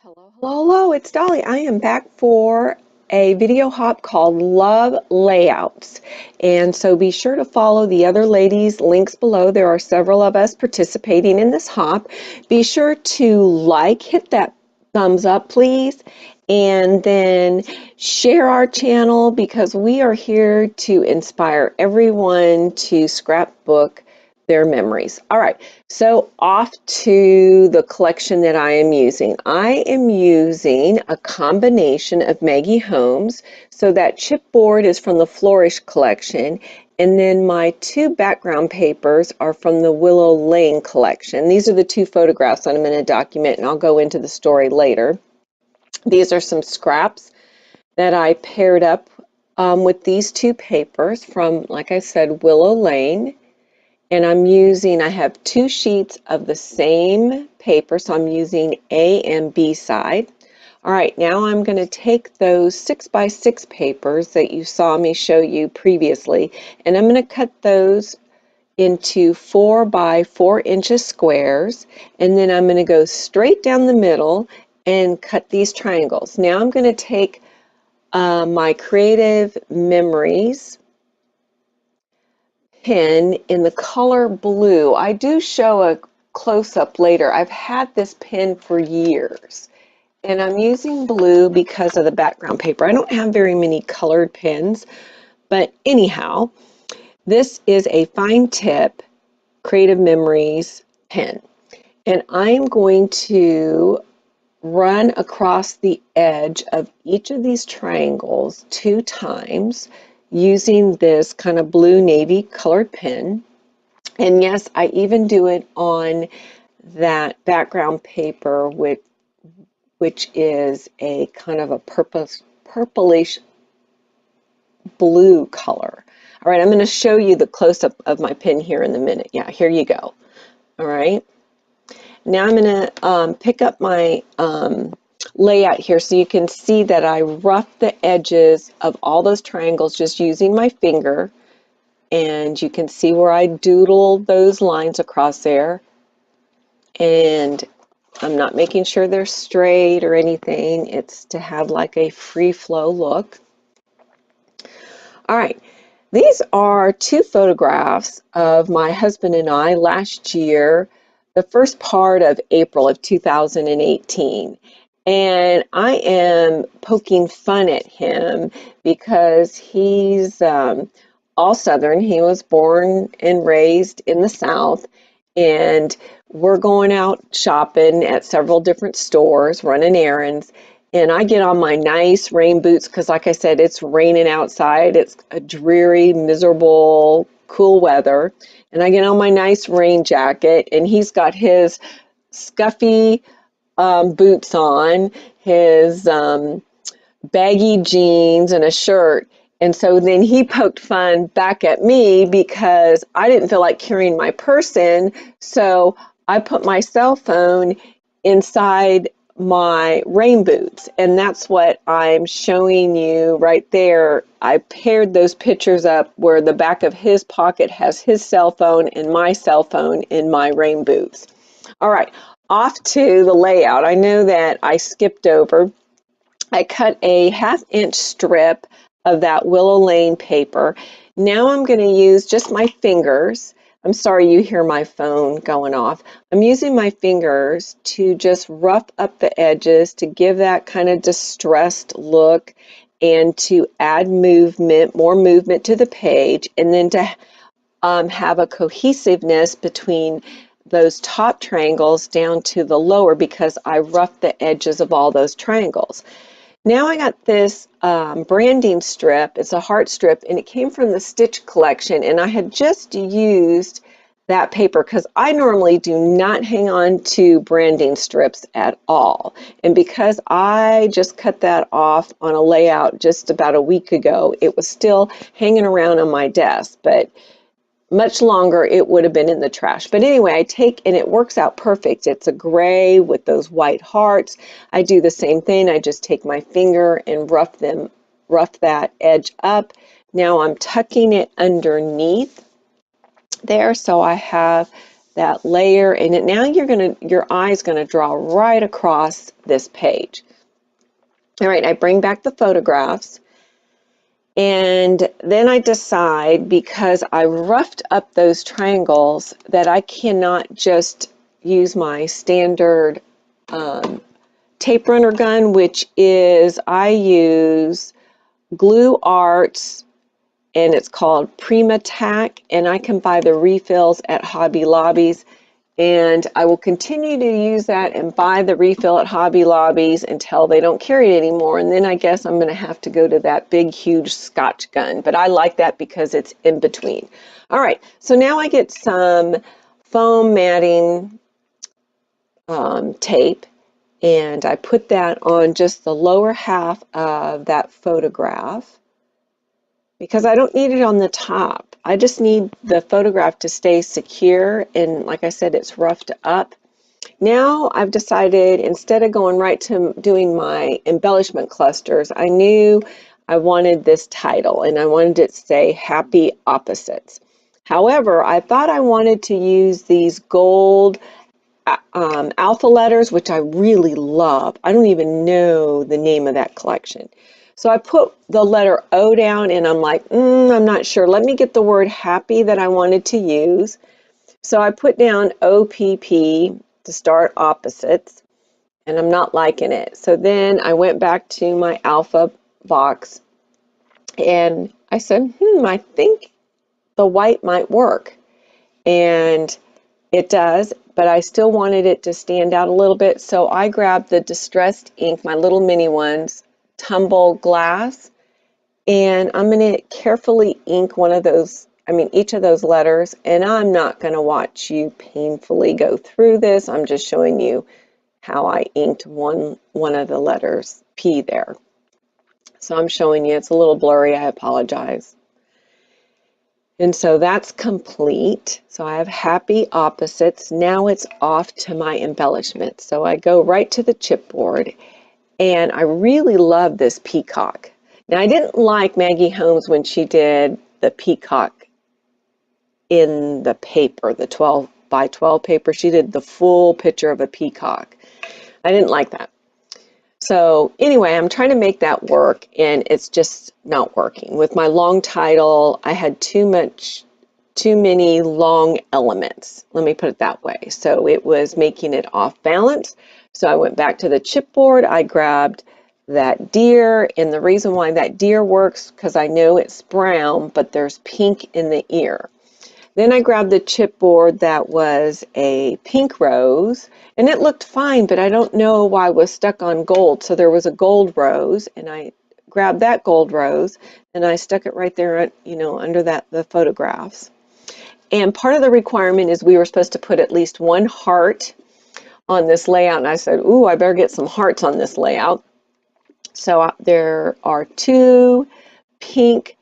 Hello, hello, hello, it's Dolly. I am back for a video hop called Love Layouts. And so be sure to follow the other ladies' links below. There are several of us participating in this hop. Be sure to hit that thumbs up, please, and then share our channel because we are here to inspire everyone to scrapbook their memories. All right, so off to the collection that I am using. I am using a combination of Maggie Holmes. So that chipboard is from the Flourish collection, and then my two background papers are from the Willow Lane collection. These are the two photographs that I'm going to document, and I'll go into the story later. These are some scraps that I paired up with these two papers from, like I said, Willow Lane. And I have two sheets of the same paper, so I'm using A and B side. All right, now I'm going to take those 6x6 papers that you saw me show you previously, and I'm going to cut those into 4x4 inches squares, and then I'm going to go straight down the middle and cut these triangles. Now I'm going to take my Creative Memories pen in the color blue. I do show a close-up later. I've had this pen for years, and I'm using blue because of the background paper. I don't have very many colored pens, but anyhow, this is a fine tip Creative Memories pen, and I'm going to run across the edge of each of these triangles 2 times using this kind of blue navy colored pen. And yes, I even do it on that background paper which is a kind of a purplish blue color. All right, I'm going to show you the close-up of my pen here in a minute. Yeah, here you go. All right. Now I'm going to pick up my layout here so you can see that I roughed the edges of all those triangles just using my finger, and you can see where I doodled those lines across there, and I'm not making sure they're straight or anything. It's to have like a free flow look. All right, these are 2 photographs of my husband and I last year, the first part of April of 2018. And I am poking fun at him because he's all Southern. He was born and raised in the South, and we're going out shopping at several different stores, running errands, and I get on my nice rain boots because, like I said, it's raining outside. It's a dreary, miserable, cool weather, and I get on my nice rain jacket, and he's got his scuffy boots on, his baggy jeans and a shirt. And so then he poked fun back at me because I didn't feel like carrying my purse in. So I put my cell phone inside my rain boots. And that's what I'm showing you right there. I paired those pictures up where the back of his pocket has his cell phone and my cell phone in my rain boots. All right, off to the layout. I know that I skipped over. I cut a 1/2 inch strip of that Willow Lane paper. Now I'm going to use just my fingers. I'm sorry you hear my phone going off. I'm using my fingers to just rough up the edges to give that kind of distressed look and to add movement, more movement to the page, and then to have a cohesiveness between those top triangles down to the lower because I roughed the edges of all those triangles. Now I got this branding strip. It's a heart strip, and it came from the Stitch collection, and I had just used that paper because I normally do not hang on to branding strips at all. And because I just cut that off on a layout just about a week ago, it was still hanging around on my desk, but much longer it would have been in the trash. But anyway, I take, and it works out perfect. It's a gray with those white hearts. I do the same thing. I just take my finger and rough that edge up. Now I'm tucking it underneath there, so I have that layer, and now your eye's gonna draw right across this page. All right, I bring back the photographs, and then I decide, because I roughed up those triangles, that I cannot just use my standard tape runner gun, which is, I use Glue Arts, and it's called Prima Tack, and I can buy the refills at Hobby Lobby's, and I will continue to use that and buy the refill at Hobby Lobby's until they don't carry it anymore, and then I guess I'm going to have to go to that big, huge Scotch gun, but I like that because it's in between. All right, so now I get some foam matting tape, and I put that on just the lower half of that photograph, because I don't need it on the top. I just need the photograph to stay secure, and like I said, it's roughed up. Now I've decided, instead of going right to doing my embellishment clusters, I knew I wanted this title, and I wanted it to say Happy Opposites. However, I thought I wanted to use these gold alpha letters, which I really love. I don't even know the name of that collection. So I put the letter O down, and I'm like, I'm not sure. Let me get the word happy that I wanted to use. So I put down OPP to start opposites, and I'm not liking it. So then I went back to my alpha box, and I said, I think the white might work. And it does, but I still wanted it to stand out a little bit. So I grabbed the distressed ink, my little mini ones, Tumble Glass, and I'm going to carefully ink each of those letters, and I'm not going to watch you painfully go through this. I'm just showing you how I inked one of the letters, P, there. So I'm showing you, it's a little blurry, I apologize. And so that's complete. So I have Happy Opposites. Now it's off to my embellishment. So I go right to the chipboard, and I really love this peacock. Now, I didn't like Maggie Holmes when she did the peacock in the paper, the 12 by 12 paper. She did the full picture of a peacock. I didn't like that. So anyway, I'm trying to make that work, and it's just not working. With my long title, I had too many long elements. Let me put it that way. So it was making it off balance. So I went back to the chipboard. I grabbed that deer, and the reason why that deer works, because I know it's brown, but there's pink in the ear. Then I grabbed the chipboard that was a pink rose, and it looked fine, but I don't know why it was stuck on gold. So there was a gold rose, and I grabbed that gold rose, and I stuck it right there, under the photographs. And part of the requirement is we were supposed to put at least one heart on this layout, and I said, ooh, I better get some hearts on this layout. So there are 2 pink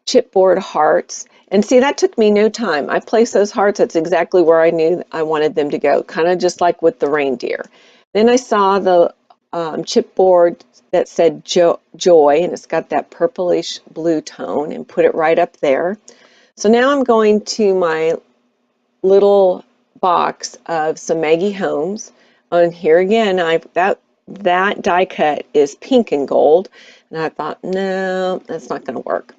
chipboard hearts. And see, that took me no time. I placed those hearts, that's exactly where I knew I wanted them to go, kind of just like with the reindeer. Then I saw the chipboard that said Joy, and it's got that purplish blue tone, and put it right up there. So now I'm going to my little box of some Maggie Holmes. And here again, that die cut is pink and gold, and I thought, no, that's not going to work.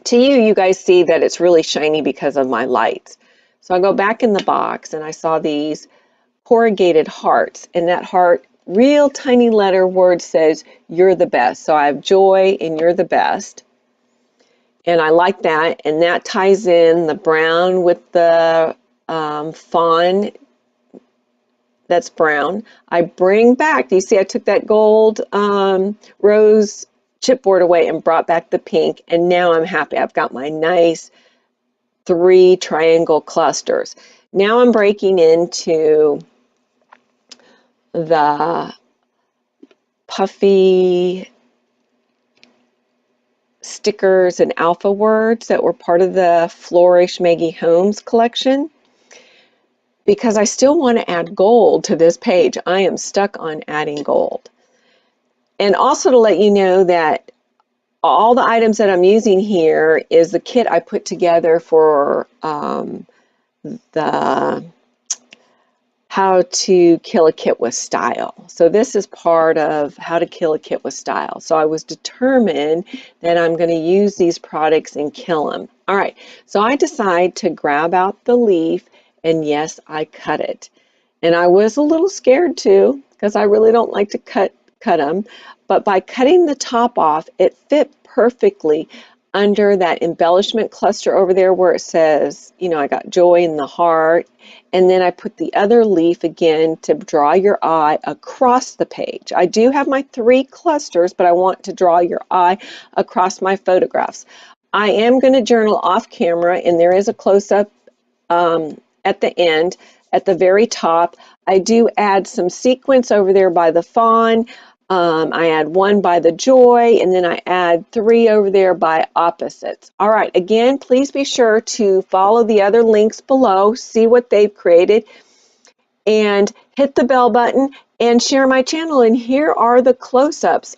To you guys see that it's really shiny because of my lights. So I go back in the box, and I saw these corrugated hearts, and that heart, real tiny letter word, says you're the best. So I have Joy and you're the best, and I like that, and that ties in the brown with the fawn that's brown. I bring back, do you see I took that gold rose chipboard away and brought back the pink, and now I'm happy. I've got my nice 3 triangle clusters. Now I'm breaking into the puffy stickers and alpha words that were part of the Flourish Maggie Holmes collection, because I still want to add gold to this page. I am stuck on adding gold. And also to let you know that all the items that I'm using here is the kit I put together for the How to Kill a Kit with Style. So this is part of How to Kill a Kit with Style. So I was determined that I'm going to use these products and kill them. All right, so I decide to grab out the leaf, and yes, I cut it. And I was a little scared too, because I really don't like to cut them. But by cutting the top off, it fit perfectly under that embellishment cluster over there where it says, you know, I got joy in the heart. And then I put the other leaf again to draw your eye across the page. I do have my 3 clusters, but I want to draw your eye across my photographs. I am going to journal off camera, and there is a close-up at the end. At the very top, I do add some sequence over there by the fawn. I add 1 by the joy, and then I add 3 over there by opposites. All right, again, please be sure to follow the other links below, see what they've created, and hit the bell button and share my channel. And here are the close-ups